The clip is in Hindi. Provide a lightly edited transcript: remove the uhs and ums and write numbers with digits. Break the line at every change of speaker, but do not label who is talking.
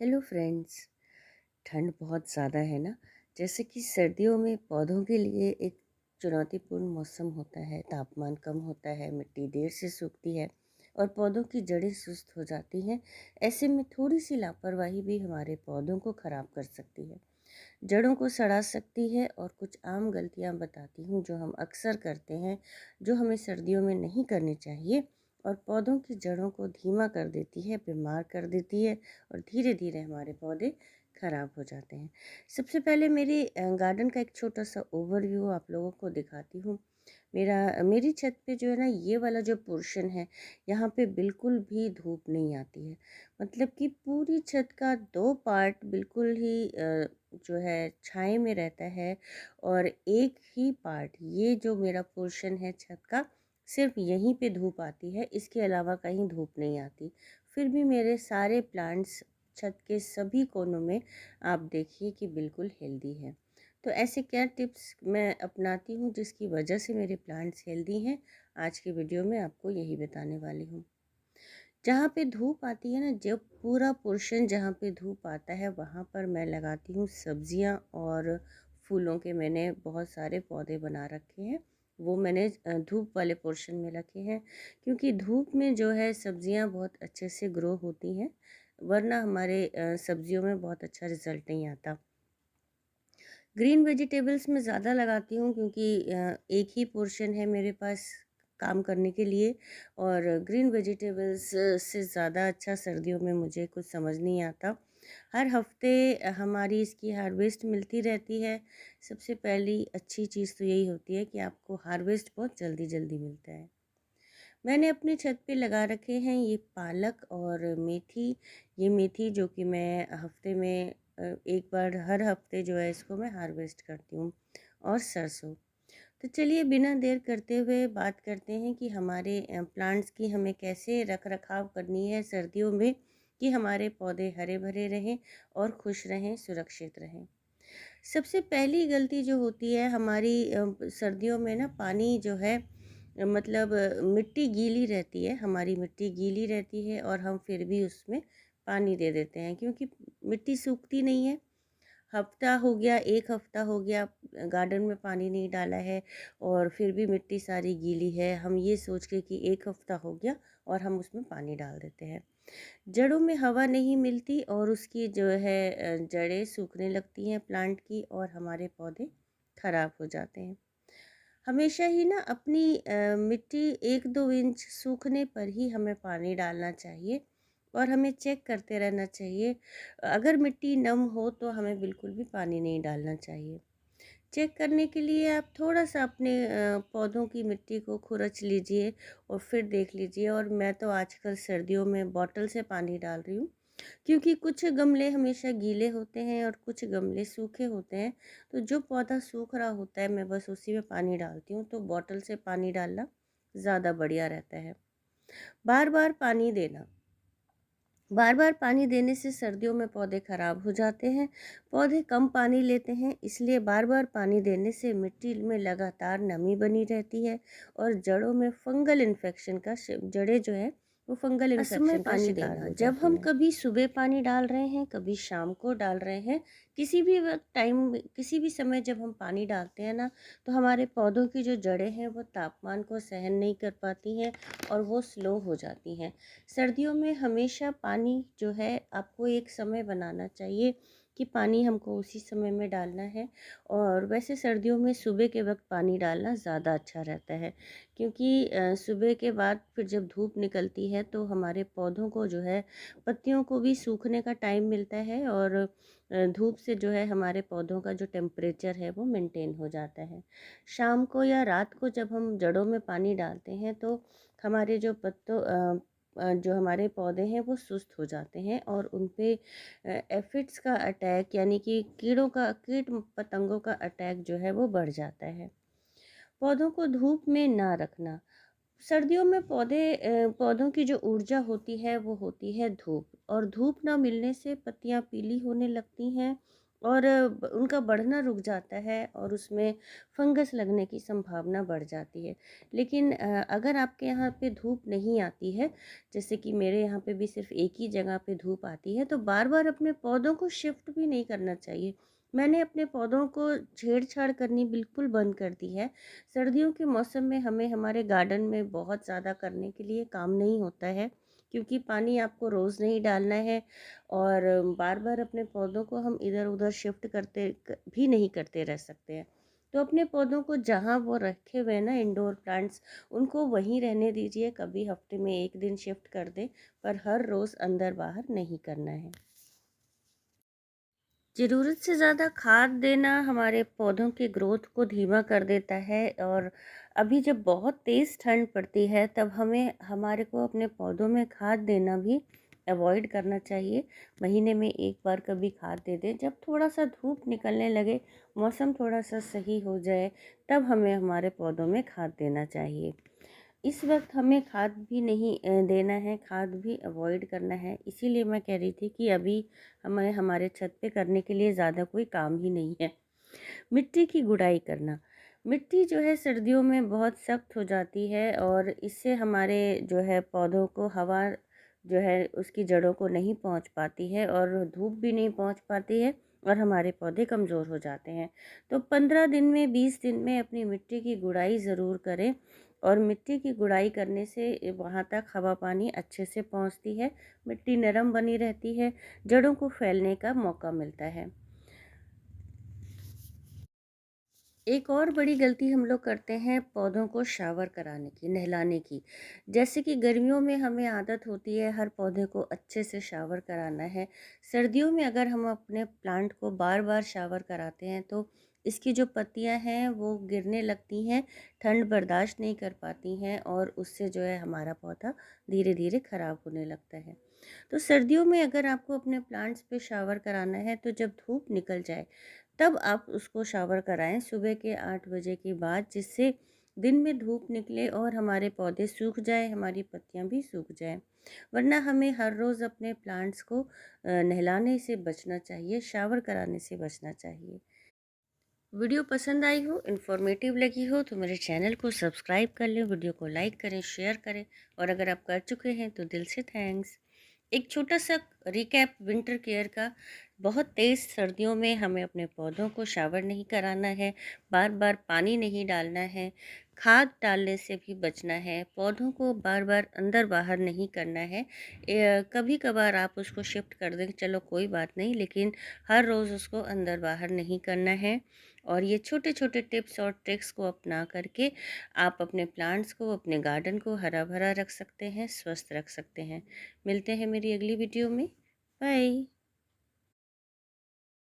Hello friends. ठंड बहुत ज़्यादा है ना। जैसे कि सर्दियों में पौधों के लिए एक चुनौतीपूर्ण मौसम होता है, तापमान कम होता है, मिट्टी देर से सूखती है और पौधों की जड़ें सुस्त हो जाती हैं। ऐसे में थोड़ी सी लापरवाही भी हमारे पौधों को ख़राब कर सकती है, जड़ों को सड़ा सकती है। और कुछ आम गलतियां बताती हूँ जो हम अक्सर करते हैं, जो हमें सर्दियों में नहीं करनी चाहिए और पौधों की जड़ों को धीमा कर देती है, बीमार कर देती है और धीरे धीरे हमारे पौधे खराब हो जाते हैं। सबसे पहले मेरे गार्डन का एक छोटा सा ओवरव्यू आप लोगों को दिखाती हूँ। मेरी छत पे जो है ना, ये वाला जो पोर्शन है, यहाँ पे बिल्कुल भी धूप नहीं आती है। मतलब कि पूरी छत का 2 पार्ट बिल्कुल ही जो है छाए में रहता है और एक ही पार्ट, ये जो मेरा पोर्शन है छत का, सिर्फ यहीं पे धूप आती है, इसके अलावा कहीं धूप नहीं आती। फिर भी मेरे सारे प्लांट्स छत के सभी कोनों में आप देखिए कि बिल्कुल हेल्दी है। तो ऐसे क्या टिप्स मैं अपनाती हूँ जिसकी वजह से मेरे प्लांट्स हेल्दी हैं, आज की वीडियो में आपको यही बताने वाली हूँ। जहाँ पे धूप आती है ना, जब पूरा पोर्शन जहाँ पे धूप आता है वहाँ पर मैं लगाती हूँ सब्जियाँ और फूलों के मैंने बहुत सारे पौधे बना रखे हैं। वो मैंने धूप वाले पोर्शन में रखे हैं, क्योंकि धूप में जो है सब्जियाँ बहुत अच्छे से ग्रो होती हैं, वरना हमारे सब्जियों में बहुत अच्छा रिजल्ट नहीं आता। ग्रीन वेजिटेबल्स में ज़्यादा लगाती हूँ क्योंकि एक ही पोर्शन है मेरे पास काम करने के लिए, और ग्रीन वेजिटेबल्स से ज़्यादा अच्छा सर्दियों में मुझे कुछ समझ नहीं आता। हर हफ्ते हमारी इसकी हार्वेस्ट मिलती रहती है। सबसे पहली अच्छी चीज़ तो यही होती है कि आपको हार्वेस्ट बहुत जल्दी जल्दी मिलता है। मैंने अपनी छत पे लगा रखे हैं ये पालक और मेथी। ये मेथी जो कि मैं हफ्ते में एक बार हर हफ्ते जो है इसको मैं हार्वेस्ट करती हूँ, और सरसों। तो चलिए बिना देर करते हुए बात करते हैं कि हमारे प्लांट्स की हमें कैसे रख रखाव करनी है सर्दियों में, कि हमारे पौधे हरे भरे रहें और खुश रहें, सुरक्षित रहें। सबसे पहली गलती जो होती है हमारी सर्दियों में ना, पानी जो है मतलब मिट्टी गीली रहती है, हमारी मिट्टी गीली रहती है और हम फिर भी उसमें पानी दे देते हैं, क्योंकि मिट्टी सूखती नहीं है। हफ्ता हो गया, 1 हफ्ता हो गया गार्डन में पानी नहीं डाला है और फिर भी मिट्टी सारी गीली है, हम ये सोच के कि 1 हफ्ता हो गया और हम उसमें पानी डाल देते हैं। जड़ों में हवा नहीं मिलती और उसकी जो है जड़ें सूखने लगती हैं प्लांट की, और हमारे पौधे खराब हो जाते हैं। हमेशा ही ना अपनी मिट्टी 1-2 इंच सूखने पर ही हमें पानी डालना चाहिए और हमें चेक करते रहना चाहिए। अगर मिट्टी नम हो तो हमें बिल्कुल भी पानी नहीं डालना चाहिए। चेक करने के लिए आप थोड़ा-सा अपने पौधों की मिट्टी को खुरच लीजिए और फिर देख लीजिए। और मैं तो आजकल सर्दियों में बॉटल से पानी डाल रही हूँ, क्योंकि कुछ गमले हमेशा गीले होते हैं और कुछ गमले सूखे होते हैं। तो जो पौधा सूख रहा होता है मैं बस उसी में पानी डालती हूँ, तो बॉटल से पानी डालना ज़्यादा बढ़िया रहता है। बार-बार पानी देना। बार-बार पानी देने से सर्दियों में पौधे खराब हो जाते हैं। पौधे कम पानी लेते हैं, इसलिए बार-बार पानी देने से मिट्टी में लगातार नमी बनी रहती है और जड़ों में फंगल इन्फेक्शन का जड़ें जो है वो फंगल इन्फेक्शन का शिकार हो जाती हैं। जब हम कभी सुबह पानी डाल रहे हैं, कभी शाम को डाल रहे हैं, किसी भी वक्त टाइम, किसी भी समय जब हम पानी डालते हैं ना, तो हमारे पौधों की जो जड़ें हैं वो तापमान को सहन नहीं कर पाती हैं और वो स्लो हो जाती हैं। सर्दियों में हमेशा पानी जो है आपको एक समय बनाना चाहिए कि पानी हमको उसी समय में डालना है। और वैसे सर्दियों में सुबह के वक्त पानी डालना ज़्यादा अच्छा रहता है, क्योंकि सुबह के बाद फिर जब धूप निकलती है तो हमारे पौधों को जो है, पत्तियों को भी सूखने का टाइम मिलता है और धूप से जो है हमारे पौधों का जो टेम्परेचर है वो मेंटेन हो जाता है। शाम को या रात को जब हम जड़ों में पानी डालते हैं तो हमारे जो जो हमारे पौधे हैं वो सुस्त हो जाते हैं और उन पे एफिड्स का अटैक, यानी कि कीट पतंगों का अटैक जो है वो बढ़ जाता है। पौधों को धूप में ना रखना। सर्दियों में पौधों की जो ऊर्जा होती है वो होती है धूप, और धूप ना मिलने से पत्तियां पीली होने लगती हैं और उनका बढ़ना रुक जाता है और उसमें फंगस लगने की संभावना बढ़ जाती है। लेकिन अगर आपके यहाँ पे धूप नहीं आती है, जैसे कि मेरे यहाँ पे भी सिर्फ एक ही जगह पे धूप आती है, तो बार बार अपने पौधों को शिफ्ट भी नहीं करना चाहिए। मैंने अपने पौधों को छेड़छाड़ करनी बिल्कुल बंद कर दी है। सर्दियों के मौसम में हमें हमारे गार्डन में बहुत ज़्यादा करने के लिए काम नहीं होता है, क्योंकि पानी आपको रोज़ नहीं डालना है और बार-बार अपने पौधों को हम इधर-उधर शिफ्ट भी नहीं करते रह सकते हैं। तो अपने पौधों को जहाँ वो रखे हुए हैं ना, इंडोर प्लांट्स, उनको वहीं रहने दीजिए। कभी हफ्ते में 1 दिन शिफ्ट कर दें, पर हर रोज़ अंदर-बाहर नहीं करना है। ज़रूरत से ज़्यादा खाद देना हमारे पौधों की ग्रोथ को धीमा कर देता है, और अभी जब बहुत तेज़ ठंड पड़ती है तब हमारे को अपने पौधों में खाद देना भी अवॉइड करना चाहिए। महीने में एक बार कभी खाद दे दें। जब थोड़ा सा धूप निकलने लगे, मौसम थोड़ा सा सही हो जाए, तब हमें हमारे पौधों में खाद देना चाहिए। इस वक्त हमें खाद भी नहीं देना है, खाद भी अवॉइड करना है। इसीलिए मैं कह रही थी कि अभी हमें हमारे छत पे करने के लिए ज़्यादा कोई काम ही नहीं है। मिट्टी की गुड़ाई करना। मिट्टी जो है सर्दियों में बहुत सख्त हो जाती है और इससे हमारे जो है पौधों को हवा जो है उसकी जड़ों को नहीं पहुंच पाती है और धूप भी नहीं पहुंच पाती है, और हमारे पौधे कमज़ोर हो जाते हैं। तो 15 दिन में 20 दिन में अपनी मिट्टी की गुड़ाई ज़रूर करें, और मिट्टी की गुड़ाई करने से वहाँ तक हवा पानी अच्छे से पहुँचती है, मिट्टी नरम बनी रहती है, जड़ों को फैलने का मौका मिलता है। एक और बड़ी गलती हम लोग करते हैं पौधों को शावर कराने की, नहलाने की। जैसे कि गर्मियों में हमें आदत होती है हर पौधे को अच्छे से शावर कराना है। सर्दियों में अगर हम अपने प्लांट को बार बार शावर कराते हैं तो इसकी जो पत्तियां हैं वो गिरने लगती हैं, ठंड बर्दाश्त नहीं कर पाती हैं, और उससे जो है हमारा पौधा धीरे धीरे ख़राब होने लगता है। तो सर्दियों में अगर आपको अपने प्लांट्स पे शावर कराना है तो जब धूप निकल जाए तब आप उसको शावर कराएं, सुबह के 8 बजे के बाद, जिससे दिन में धूप निकले और हमारे पौधे सूख जाए, हमारी पत्तियां भी सूख जाएं। वरना हमें हर रोज़ अपने प्लांट्स को नहलाने से बचना चाहिए, शावर कराने से बचना चाहिए। वीडियो पसंद आई हो, इन्फॉर्मेटिव लगी हो तो मेरे चैनल को सब्सक्राइब कर लें, वीडियो को लाइक करें, शेयर करें, और अगर आप कर चुके हैं तो दिल से थैंक्स। एक छोटा सा रिकैप विंटर केयर का। बहुत तेज़ सर्दियों में हमें अपने पौधों को शावर नहीं कराना है, बार बार पानी नहीं डालना है, खाद डालने से भी बचना है, पौधों को बार बार अंदर बाहर नहीं करना है। कभी कभार आप उसको शिफ्ट कर दें, चलो कोई बात नहीं, लेकिन हर रोज़ उसको अंदर बाहर नहीं करना है। और ये छोटे छोटे टिप्स और ट्रिक्स को अपना करके आप अपने प्लांट्स को, अपने गार्डन को हरा भरा रख सकते हैं, स्वस्थ रख सकते हैं। मिलते हैं मेरी अगली वीडियो में। बाय।